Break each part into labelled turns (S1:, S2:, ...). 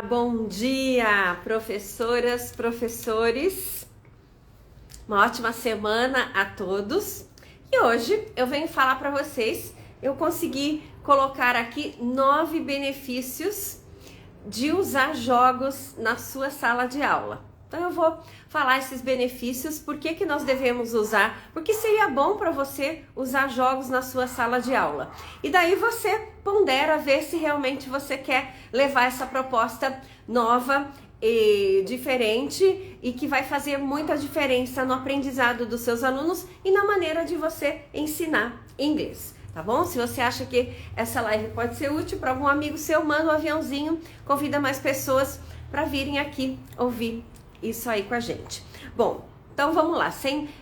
S1: Bom dia, professoras, professores. Uma ótima semana a todos. E hoje eu venho falar para vocês, eu consegui colocar aqui 9 benefícios de usar jogos na sua sala de aula. Então eu vou falar esses benefícios, por que nós devemos usar, porque seria bom para você usar jogos na sua sala de aula. E daí você pondera ver se realmente você quer levar essa proposta nova e diferente e que vai fazer muita diferença no aprendizado dos seus alunos e na maneira de você ensinar inglês. Tá bom? Se você acha que essa live pode ser útil para algum amigo seu, manda um aviãozinho, convida mais pessoas para virem aqui ouvir isso aí com a gente. Bom, então vamos lá.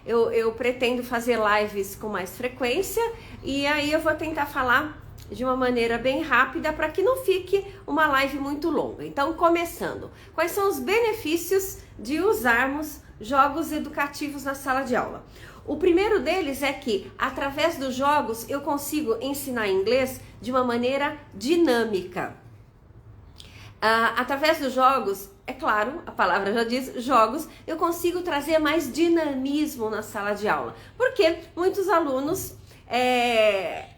S1: Eu pretendo fazer lives com mais frequência e aí eu vou tentar falar de uma maneira bem rápida para que não fique uma live muito longa. Então, começando, quais são os benefícios de usarmos jogos educativos na sala de aula? O primeiro deles é que, através dos jogos, eu consigo ensinar inglês de uma maneira dinâmica. Através dos jogos, é claro, a palavra já diz, jogos, eu consigo trazer mais dinamismo na sala de aula. Porque muitos alunos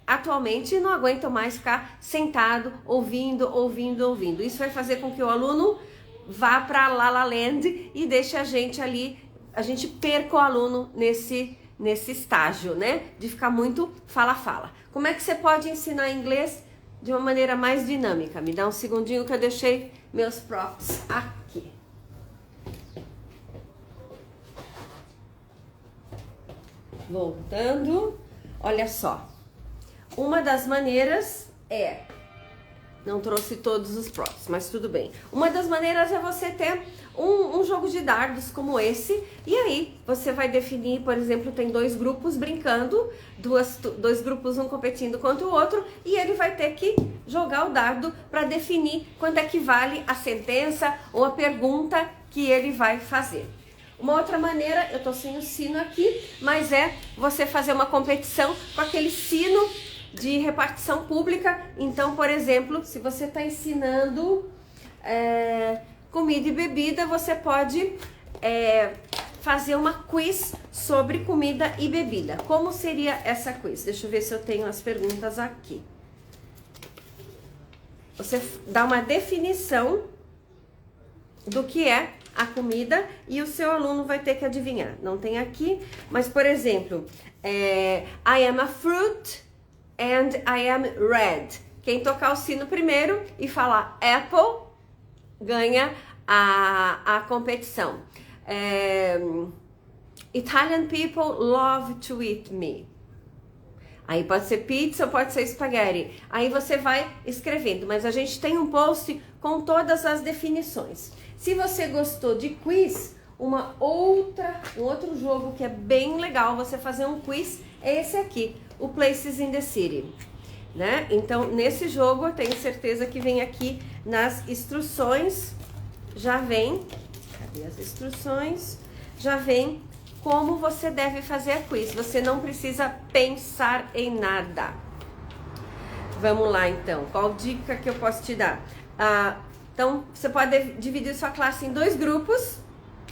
S1: atualmente não aguentam mais ficar sentado, ouvindo. Isso vai fazer com que o aluno vá para La La Land e deixe a gente ali, a gente perca o aluno nesse estágio, né? De ficar muito fala. Como é que você pode ensinar inglês de uma maneira mais dinâmica? Me dá um segundinho que eu deixei meus props aqui. Voltando, olha só. Uma das maneiras não trouxe todos os props, mas tudo bem. Uma das maneiras é você ter um jogo de dardos como esse, e aí você vai definir, por exemplo, tem dois grupos brincando, dois grupos um competindo contra o outro, e ele vai ter que jogar o dardo para definir quanto é que vale a sentença ou a pergunta que ele vai fazer. Uma outra maneira, eu tô sem o sino aqui, mas é você fazer uma competição com aquele sino de repartição pública. Então, por exemplo, se você está ensinando comida e bebida, você pode fazer uma quiz sobre comida e bebida. Como seria essa quiz? Deixa eu ver se eu tenho as perguntas aqui. Você dá uma definição do que é a comida e o seu aluno vai ter que adivinhar. Não tem aqui, mas, por exemplo, I am a fruit and I am red. Quem tocar o sino primeiro e falar apple ganha a competição. Italian people love to eat me. Aí pode ser pizza ou pode ser spaghetti. Aí você vai escrevendo, mas a gente tem um post com todas as definições. Se você gostou de quiz, um outro jogo que é bem legal você fazer um quiz é esse aqui, o Places in the City, né? Então, nesse jogo, eu tenho certeza que vem aqui nas instruções, já vem, cadê as instruções? Já vem como você deve fazer a quiz, você não precisa pensar em nada. Vamos lá, então, qual dica que eu posso te dar? Então, você pode dividir sua classe em 2 grupos,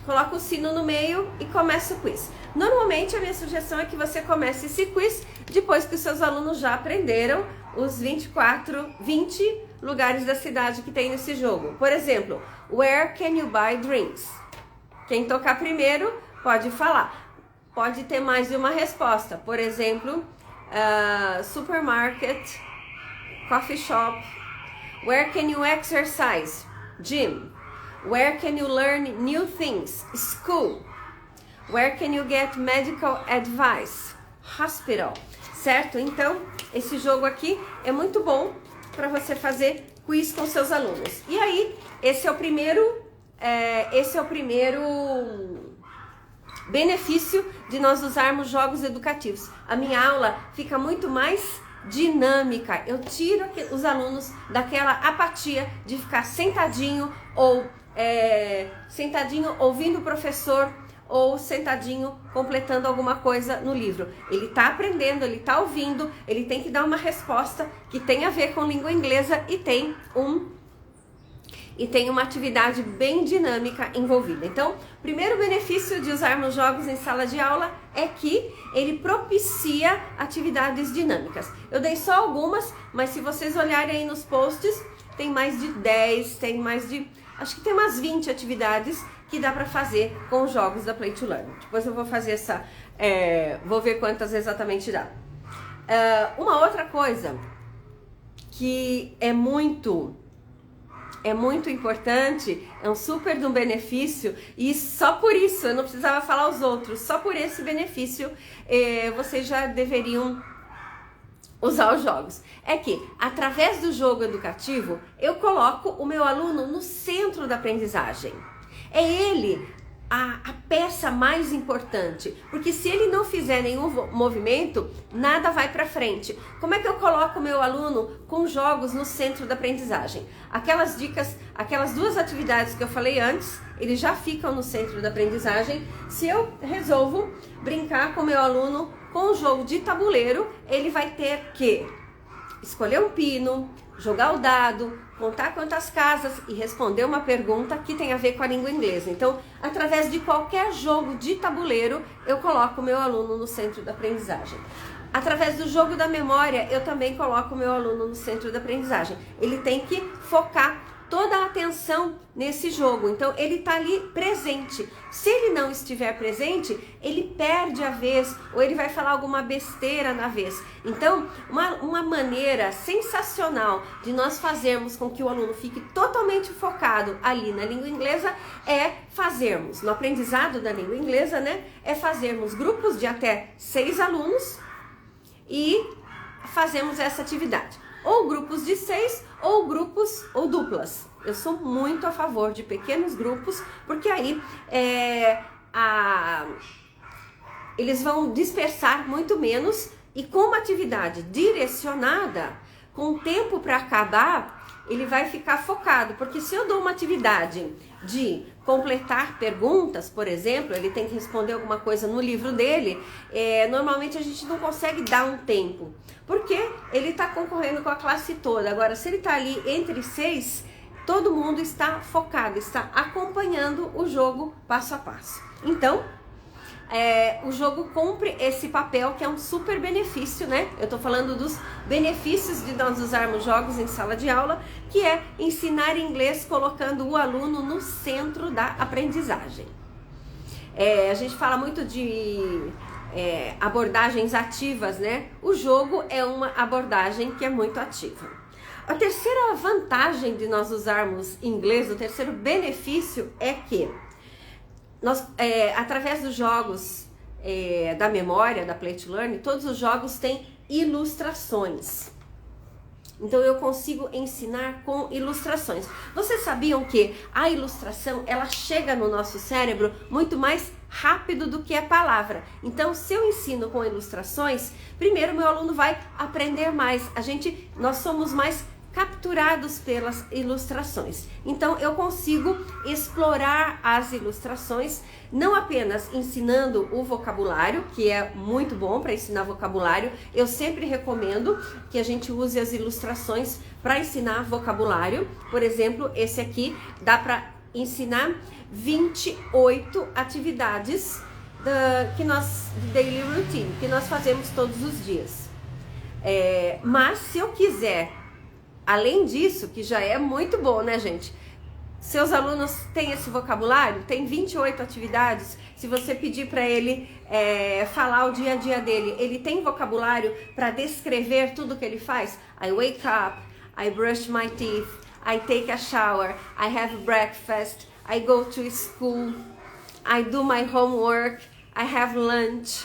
S1: coloca o sino no meio e começa o quiz. Normalmente, a minha sugestão é que você comece esse quiz depois que os seus alunos já aprenderam os 20 lugares da cidade que tem nesse jogo. Por exemplo, where can you buy drinks? Quem tocar primeiro pode falar. Pode ter mais de uma resposta. Por exemplo, supermarket, coffee shop. Where can you exercise? Gym. Where can you learn new things? School. Where can you get medical advice? Hospital. Certo? Então, esse jogo aqui é muito bom para você fazer quiz com seus alunos. E aí, esse é o primeiro benefício de nós usarmos jogos educativos. A minha aula fica muito mais dinâmica. Eu tiro os alunos daquela apatia de ficar sentadinho ou sentadinho ouvindo o professor ou sentadinho completando alguma coisa no livro. Ele está aprendendo, ele está ouvindo, ele tem que dar uma resposta que tem a ver com língua inglesa e tem e tem uma atividade bem dinâmica envolvida. Então, o primeiro benefício de usarmos jogos em sala de aula é que ele propicia atividades dinâmicas. Eu dei só algumas, mas se vocês olharem aí nos posts, tem mais de 10, acho que tem umas 20 atividades que dá para fazer com os jogos da Play to Learn. Depois eu vou fazer vou ver quantas exatamente dá. Uma outra coisa que é muito importante, é um super de um benefício, e só por isso, eu não precisava falar os outros, só por esse benefício vocês já deveriam usar os jogos. É que, através do jogo educativo, eu coloco o meu aluno no centro da aprendizagem. É ele a peça mais importante, porque se ele não fizer nenhum movimento, nada vai para frente. Como é que eu coloco o meu aluno com jogos no centro da aprendizagem? Aquelas dicas, aquelas duas atividades que eu falei antes, eles já ficam no centro da aprendizagem. Se eu resolvo brincar com o meu aluno com o jogo de tabuleiro, ele vai ter que escolher um pino, jogar o dado, contar quantas casas e responder uma pergunta que tem a ver com a língua inglesa. Então, através de qualquer jogo de tabuleiro, eu coloco o meu aluno no centro da aprendizagem. Através do jogo da memória, eu também coloco o meu aluno no centro da aprendizagem. Ele tem que focar toda a atenção nesse jogo, então ele está ali presente. Se ele não estiver presente, ele perde a vez, ou ele vai falar alguma besteira na vez. Então, uma maneira sensacional de nós fazermos com que o aluno fique totalmente focado ali na língua inglesa é fazermos, no aprendizado da língua inglesa, né? É fazermos grupos de até 6 alunos e fazemos essa atividade. Ou grupos de 6, ou grupos ou duplas. Eu sou muito a favor de pequenos grupos, porque aí eles vão dispersar muito menos, e com uma atividade direcionada, com tempo para acabar, ele vai ficar focado. Porque se eu dou uma atividade de completar perguntas, por exemplo, ele tem que responder alguma coisa no livro dele, normalmente a gente não consegue dar um tempo, porque ele está concorrendo com a classe toda. Agora, se ele está ali entre 6, todo mundo está focado, está acompanhando o jogo passo a passo. Então, o jogo cumpre esse papel, que é um super benefício, né? Eu tô falando dos benefícios de nós usarmos jogos em sala de aula, que é ensinar inglês colocando o aluno no centro da aprendizagem. A gente fala muito de abordagens ativas, né? O jogo é uma abordagem que é muito ativa. A terceira vantagem de nós usarmos inglês, o terceiro benefício é que nós, através dos jogos da memória, da Play to Learn, todos os jogos têm ilustrações. Então eu consigo ensinar com ilustrações. Vocês sabiam que a ilustração, ela chega no nosso cérebro muito mais rápido do que a palavra. Então, se eu ensino com ilustrações, primeiro meu aluno vai aprender mais. Nós somos mais capturados pelas ilustrações. Então eu consigo explorar as ilustrações, não apenas ensinando o vocabulário, que é muito bom para ensinar vocabulário. Eu sempre recomendo que a gente use as ilustrações para ensinar vocabulário. Por exemplo, esse aqui dá para ensinar 28 atividades de daily routine, que nós fazemos todos os dias. Mas se eu quiser, além disso, que já é muito bom, né, gente? Seus alunos têm esse vocabulário, tem 28 atividades. Se você pedir para ele falar o dia a dia dele, ele tem vocabulário para descrever tudo que ele faz? I wake up, I brush my teeth, I take a shower, I have breakfast, I go to school, I do my homework, I have lunch.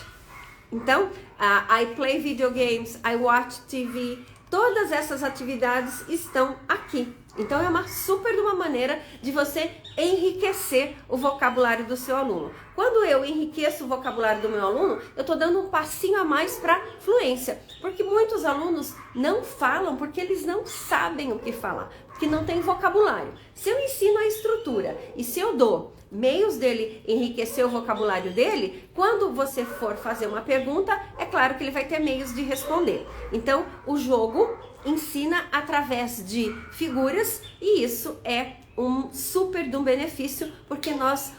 S1: Então, I play video games, I watch TV. Todas essas atividades estão aqui. Então é uma super de uma maneira de você enriquecer o vocabulário do seu aluno. Quando eu enriqueço o vocabulário do meu aluno, eu estou dando um passinho a mais para fluência. Porque muitos alunos não falam porque eles não sabem o que falar, porque não tem vocabulário. Se eu ensino a estrutura e se eu dou meios dele enriquecer o vocabulário dele, quando você for fazer uma pergunta, é claro que ele vai ter meios de responder. Então, o jogo ensina através de figuras, e isso é um super de um benefício, porque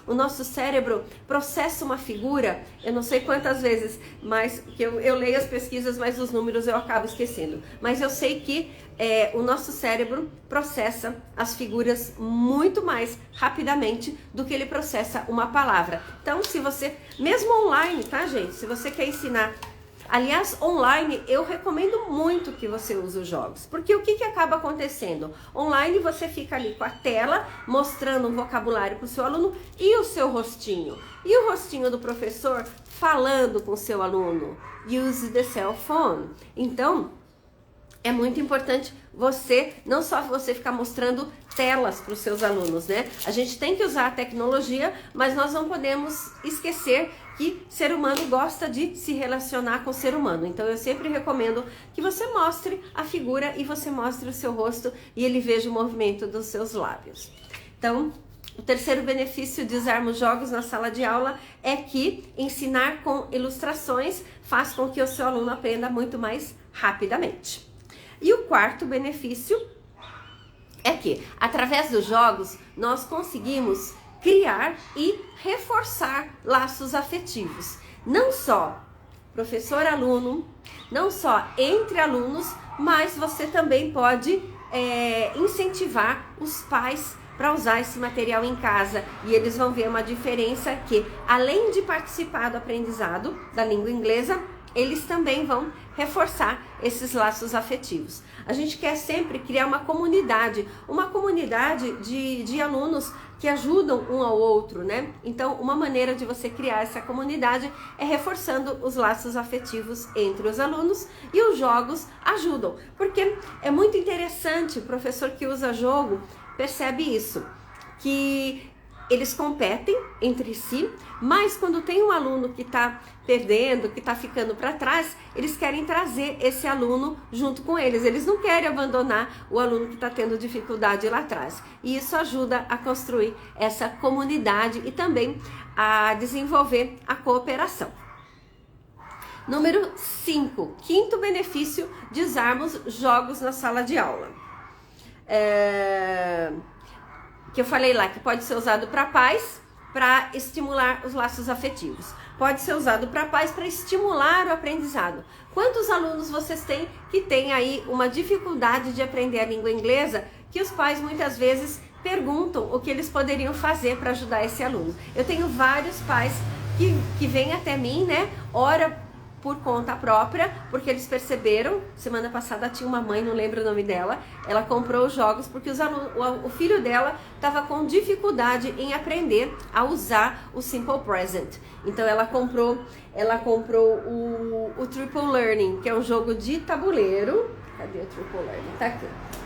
S1: o nosso cérebro processa uma figura, eu não sei quantas vezes, mas que eu leio as pesquisas, mas os números eu acabo esquecendo. Mas eu sei que o nosso cérebro processa as figuras muito mais rapidamente do que ele processa uma palavra. Então, se você, mesmo online, tá, gente? Se você quer ensinar. Aliás, online eu recomendo muito que você use os jogos, porque o que acaba acontecendo? Online você fica ali com a tela, mostrando um vocabulário para o seu aluno e o seu rostinho. E o rostinho do professor falando com o seu aluno. Use the cell phone. Então, é muito importante não só você ficar mostrando telas para os seus alunos, né? A gente tem que usar a tecnologia, mas nós não podemos esquecer que ser humano gosta de se relacionar com o ser humano. Então eu sempre recomendo que você mostre a figura e você mostre o seu rosto e ele veja o movimento dos seus lábios. Então, o terceiro benefício de usarmos jogos na sala de aula é que ensinar com ilustrações faz com que o seu aluno aprenda muito mais rapidamente. E o quarto benefício é que, através dos jogos, nós conseguimos criar e reforçar laços afetivos. Não só professor-aluno, não só entre alunos, mas você também pode incentivar os pais para usar esse material em casa. E eles vão ver uma diferença que, além de participar do aprendizado da língua inglesa, eles também vão reforçar esses laços afetivos. A gente quer sempre criar uma comunidade de alunos que ajudam um ao outro, né? Então, uma maneira de você criar essa comunidade é reforçando os laços afetivos entre os alunos, e os jogos ajudam, porque é muito interessante, o professor que usa jogo percebe isso, que eles competem entre si, mas quando tem um aluno que está perdendo, que está ficando para trás, eles querem trazer esse aluno junto com eles. Eles não querem abandonar o aluno que está tendo dificuldade lá atrás. E isso ajuda a construir essa comunidade e também a desenvolver a cooperação. Número 5, quinto benefício de usarmos jogos na sala de aula. Que eu falei lá, que pode ser usado para pais, para estimular os laços afetivos. Pode ser usado para pais para estimular o aprendizado. Quantos alunos vocês têm que têm aí uma dificuldade de aprender a língua inglesa, que os pais muitas vezes perguntam o que eles poderiam fazer para ajudar esse aluno? Eu tenho vários pais que vêm até mim, né? Ora por conta própria, porque eles perceberam, semana passada tinha uma mãe, não lembro o nome dela, ela comprou os jogos porque o filho dela estava com dificuldade em aprender a usar o Simple Present. Então ela comprou o Triple Learning, que é um jogo de tabuleiro. Cadê o Triple Learning? Tá aqui.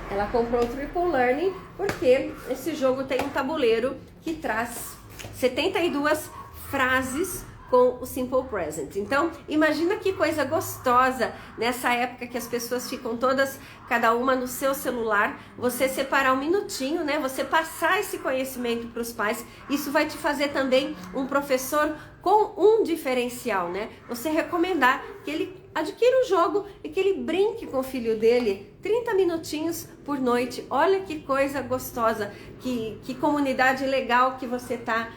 S1: Ela comprou o Triple Learning porque esse jogo tem um tabuleiro que traz 72 frases com o Simple Present. Então, imagina que coisa gostosa nessa época que as pessoas ficam todas, cada uma no seu celular, você separar um minutinho, né? Você passar esse conhecimento para os pais. Isso vai te fazer também um professor com um diferencial, né? Você recomendar que ele adquira o jogo e que ele brinque com o filho dele 30 minutinhos por noite. Olha que coisa gostosa, que comunidade legal que você tá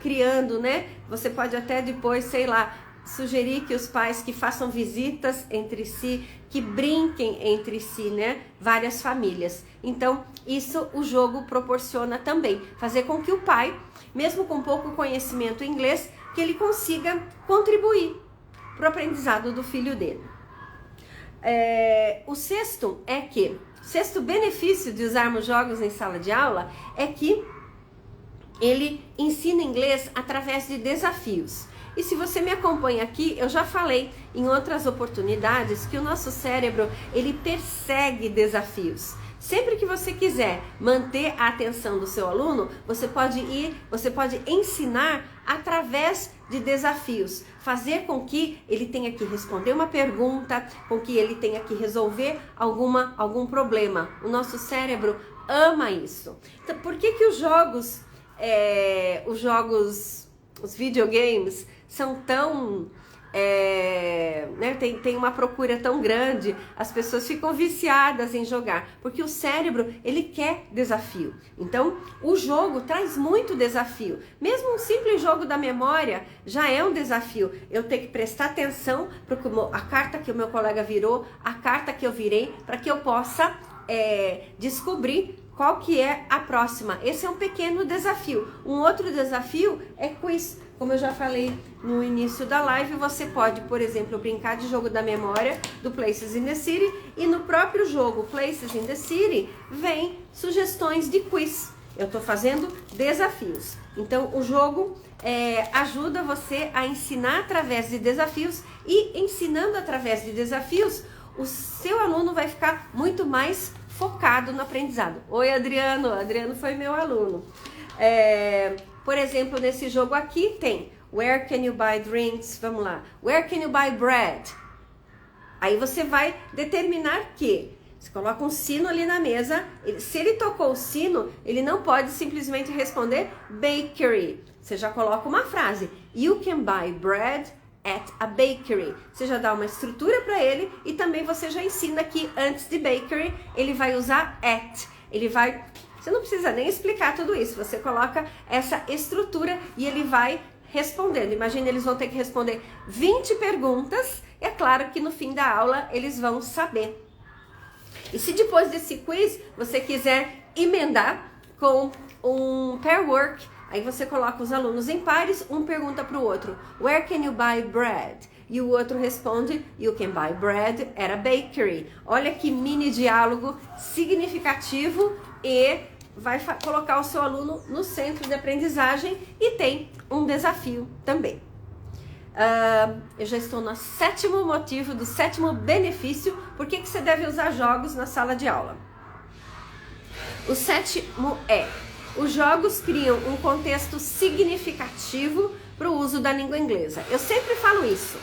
S1: criando, né? Você pode até depois, sei lá, sugerir que os pais que façam visitas entre si, que brinquem entre si, né? Várias famílias. Então, isso o jogo proporciona também. Fazer com que o pai, mesmo com pouco conhecimento em inglês, que ele consiga contribuir para o aprendizado do filho dele. O sexto benefício de usarmos jogos em sala de aula é que ele ensina inglês através de desafios. E se você me acompanha aqui, eu já falei em outras oportunidades que o nosso cérebro, ele persegue desafios. Sempre que você quiser manter a atenção do seu aluno, você pode ensinar através de desafios. Fazer com que ele tenha que responder uma pergunta, com que ele tenha que resolver algum problema. O nosso cérebro ama isso. Então, por que os videogames são tão né, tem uma procura tão grande, as pessoas ficam viciadas em jogar, porque o cérebro, ele quer desafio. Então, o jogo traz muito desafio. Mesmo um simples jogo da memória já é um desafio. Eu tenho que prestar atenção para a carta que o meu colega virou, a carta que eu virei, para que eu possa descobrir qual que é a próxima. Esse é um pequeno desafio. Um outro desafio é quiz. Como eu já falei no início da live, você pode, por exemplo, brincar de jogo da memória do Places in the City, e no próprio jogo Places in the City vem sugestões de quiz. Eu estou fazendo desafios. Então o jogo ajuda você a ensinar através de desafios, e ensinando através de desafios, o seu aluno vai ficar muito mais focado no aprendizado. Oi, Adriano. Adriano foi meu aluno. Por exemplo, nesse jogo aqui tem Where can you buy drinks? Vamos lá. Where can you buy bread? Aí você vai determinar que você coloca um sino ali na mesa. Se ele tocou o sino, ele não pode simplesmente responder bakery. Você já coloca uma frase. You can buy bread at a bakery. Você já dá uma estrutura para ele, e também você já ensina que antes de bakery ele vai usar at. Você não precisa nem explicar tudo isso, você coloca essa estrutura e ele vai respondendo. Imagina, eles vão ter que responder 20 perguntas, e é claro que no fim da aula eles vão saber. E se depois desse quiz você quiser emendar com um pair work, aí você coloca os alunos em pares, um pergunta para o outro, Where can you buy bread? E o outro responde, You can buy bread at a bakery. Olha que mini diálogo significativo, e vai colocar o seu aluno no centro de aprendizagem, e tem um desafio também. Eu já estou no 7º motivo, do 7º benefício, por que você deve usar jogos na sala de aula. O 7º os jogos criam um contexto significativo para o uso da língua inglesa. Eu sempre falo isso.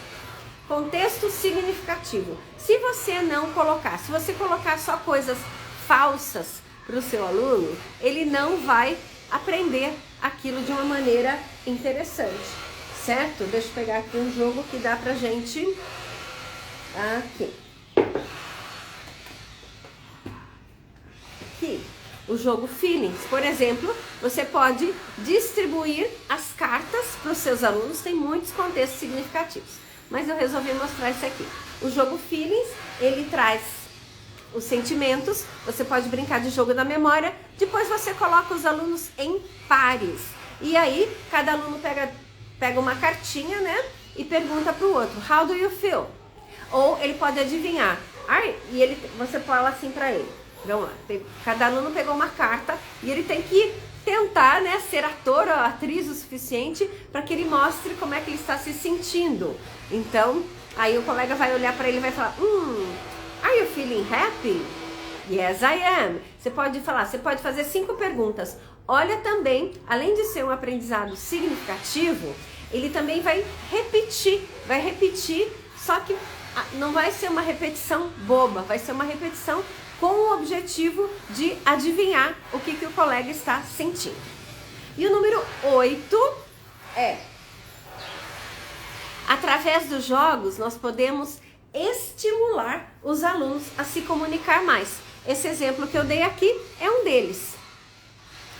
S1: Contexto significativo. Se você não colocar, se você colocar só coisas falsas para o seu aluno, ele não vai aprender aquilo de uma maneira interessante, certo? Deixa eu pegar aqui um jogo que dá pra gente. Aqui. O jogo Feelings, por exemplo, você pode distribuir as cartas para os seus alunos, tem muitos contextos significativos, mas eu resolvi mostrar esse aqui. O jogo Feelings, ele traz os sentimentos, você pode brincar de jogo da memória, depois você coloca os alunos em pares, e aí cada aluno pega uma cartinha, né, e pergunta para o outro, How do you feel? Ou ele pode adivinhar, e você fala assim para ele, vamos lá, cada aluno pegou uma carta e ele tem que tentar, né, ser ator ou atriz o suficiente para que ele mostre como é que ele está se sentindo. Então, aí o colega vai olhar para ele e vai falar, Are you feeling happy? Yes, I am. Você pode fazer 5 perguntas. Olha também, além de ser um aprendizado significativo, ele também vai repetir, só que não vai ser uma repetição boba, vai ser uma repetição com o objetivo de adivinhar o que o colega está sentindo. E o número 8 é, através dos jogos, nós podemos estimular os alunos a se comunicar mais. Esse exemplo que eu dei aqui é um deles.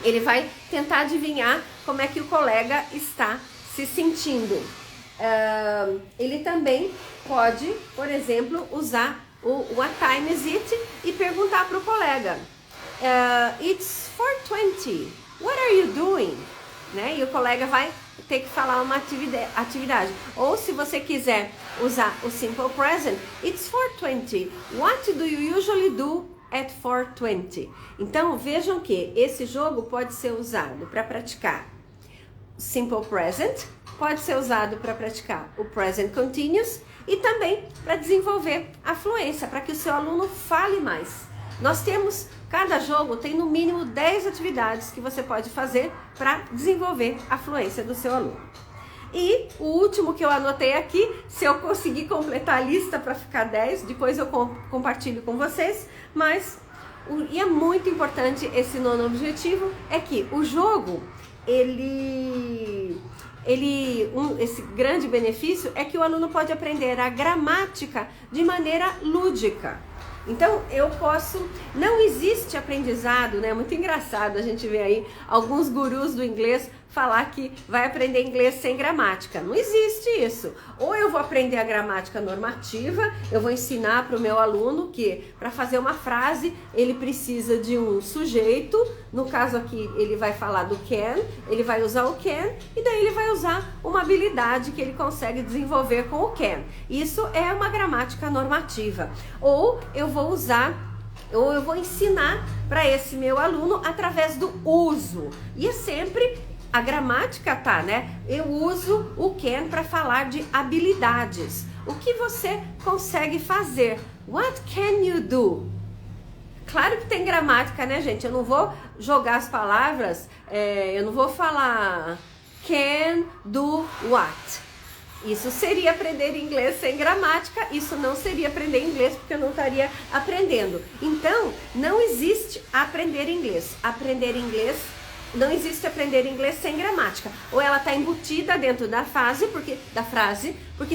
S1: Ele vai tentar adivinhar como é que o colega está se sentindo. Ele também pode, por exemplo, usar o What time is it? E perguntar para o colega, It's 4:20, what are you doing? Né? E o colega vai ter que falar uma atividade. Ou se você quiser usar o Simple Present, It's 4:20, what do you usually do at 4:20? Então vejam que esse jogo pode ser usado para praticar Simple Present, pode ser usado para praticar o Present Continuous e também para desenvolver a fluência, para que o seu aluno fale mais. Nós temos, cada jogo tem no mínimo 10 atividades que você pode fazer para desenvolver a fluência do seu aluno. E o último que eu anotei aqui, se eu conseguir completar a lista para ficar 10, depois eu compartilho com vocês, e é muito importante esse 9º objetivo, é que o jogo, ele esse grande benefício é que o aluno pode aprender a gramática de maneira lúdica. Então, não existe aprendizado, né? Muito engraçado a gente ver aí alguns gurus do inglês falar que vai aprender inglês sem gramática. Não existe isso. Ou eu vou aprender a gramática normativa, eu vou ensinar para o meu aluno que para fazer uma frase ele precisa de um sujeito. No caso aqui ele vai falar do can, ele vai usar o can e daí ele vai usar uma habilidade que ele consegue desenvolver com o can. Isso é uma gramática normativa. Ou eu vou ensinar para esse meu aluno através do uso. E é sempre a gramática, tá, né? Eu uso o can para falar de habilidades. O que você consegue fazer? What can you do? Claro que tem gramática, né, gente? Eu não vou jogar as palavras, eu não vou falar can do what. Isso seria aprender inglês sem gramática, isso não seria aprender inglês porque eu não estaria aprendendo. Então, não existe aprender inglês. Não existe aprender inglês sem gramática. Ou ela está embutida dentro da frase, porque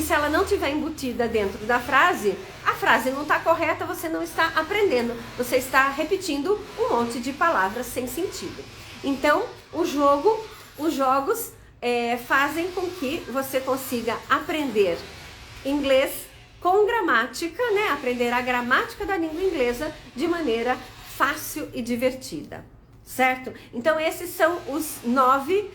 S1: se ela não estiver embutida dentro da frase, a frase não está correta, você não está aprendendo. Você está repetindo um monte de palavras sem sentido. Então, os jogos fazem com que você consiga aprender inglês com gramática, né? Aprender a gramática da língua inglesa de maneira fácil e divertida. Certo? Então esses são os 9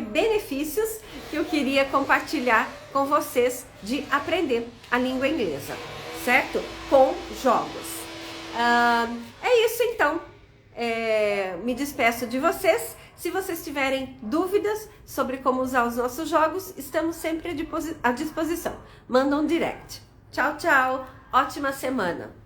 S1: benefícios que eu queria compartilhar com vocês de aprender a língua inglesa, certo? Com jogos. É isso então. Me despeço de vocês. Se vocês tiverem dúvidas sobre como usar os nossos jogos, estamos sempre à disposição. Manda um direct. Tchau, tchau. Ótima semana.